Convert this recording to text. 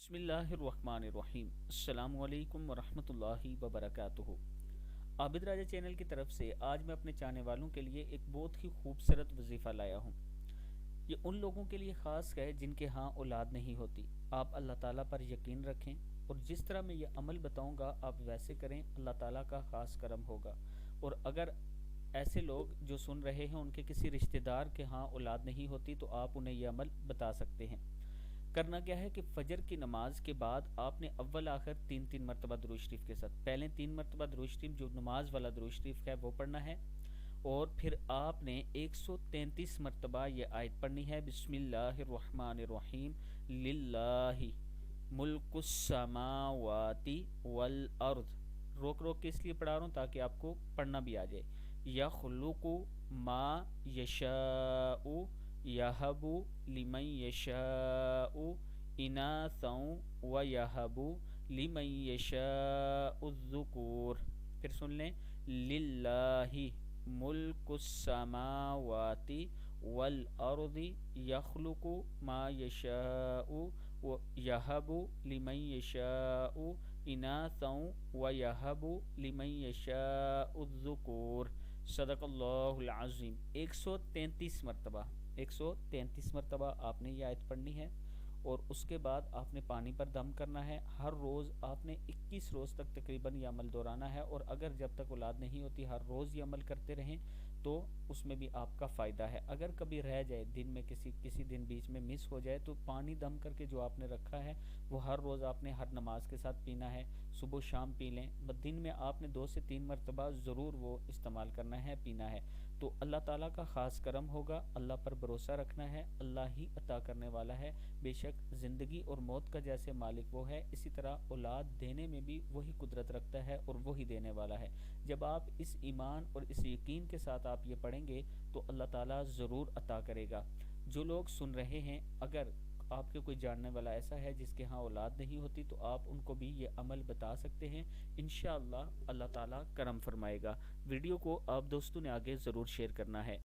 بسم اللہ الرحمن الرحیم السلام علیکم ورحمۃ اللہ وبرکاتہ۔ عابد راجہ چینل کی طرف سے آج میں اپنے چاہنے والوں کے لیے ایک بہت ہی خوبصورت وظیفہ لایا ہوں۔ یہ ان لوگوں کے لیے خاص ہے جن کے ہاں اولاد نہیں ہوتی۔ آپ اللہ تعالیٰ پر یقین رکھیں اور جس طرح میں یہ عمل بتاؤں گا آپ ویسے کریں، اللہ تعالیٰ کا خاص کرم ہوگا۔ اور اگر ایسے لوگ جو سن رہے ہیں ان کے کسی رشتہ دار کے ہاں اولاد نہیں ہوتی تو آپ انہیں یہ عمل بتا سکتے ہیں۔ کرنا کیا ہے کہ فجر کی نماز کے بعد آپ نے اول آخر تین تین مرتبہ درود شریف کے ساتھ پہلے 3 مرتبہ درود شریف جو نماز والا درود شریف ہے وہ پڑھنا ہے، اور پھر آپ نے 133 مرتبہ یہ آیت پڑھنی ہے، بسم اللہ الرحمن الرحیم للہ ملک السماوات والارض۔ روک روک کے اس لیے پڑھا رہا ہوں تاکہ آپ کو پڑھنا بھی آ جائے۔ یخلق ما یشاء یہب لمن یشاء اناثا ویہب لمن یشاء الذکور۔ پھر سن لیں، للہ ملک السماوات والارض یخلق ما یشاء یہب لمن یشاء اناثا ویہب لمن یشاء الذکور۔ صدق اللہ العظیم۔ 133 مرتبہ آپ نے یہ آیت پڑھنی ہے، اور اس کے بعد آپ نے پانی پر دم کرنا ہے۔ ہر روز آپ نے 21 روز تک تقریباً یہ عمل دہرانا ہے، اور اگر جب تک اولاد نہیں ہوتی ہر روز یہ عمل کرتے رہیں تو اس میں بھی آپ کا فائدہ ہے۔ اگر کبھی رہ جائے دن میں کسی دن بیچ میں مس ہو جائے تو پانی دم کر کے جو آپ نے رکھا ہے وہ ہر روز آپ نے ہر نماز کے ساتھ پینا ہے، صبح و شام پی لیں۔ دن میں آپ نے 2 سے 3 مرتبہ ضرور وہ استعمال کرنا ہے، پینا ہے، تو اللہ تعالیٰ کا خاص کرم ہوگا۔ اللہ پر بھروسہ رکھنا ہے، اللہ ہی عطا کرنے والا ہے، بے شک زندگی اور موت کا جیسے مالک وہ ہے، اسی طرح اولاد دینے میں بھی وہی قدرت رکھتا ہے اور وہی دینے والا ہے۔ جب آپ اس ایمان اور اس یقین کے ساتھ آپ یہ پڑھیں گے تو اللہ تعالیٰ ضرور عطا کرے گا۔ جو لوگ سن رہے ہیں، اگر آپ کے کوئی جاننے والا ایسا ہے جس کے ہاں اولاد نہیں ہوتی تو آپ ان کو بھی یہ عمل بتا سکتے ہیں، انشاءاللہ اللہ تعالیٰ کرم فرمائے گا۔ ویڈیو کو آپ دوستوں نے آگے ضرور شیئر کرنا ہے۔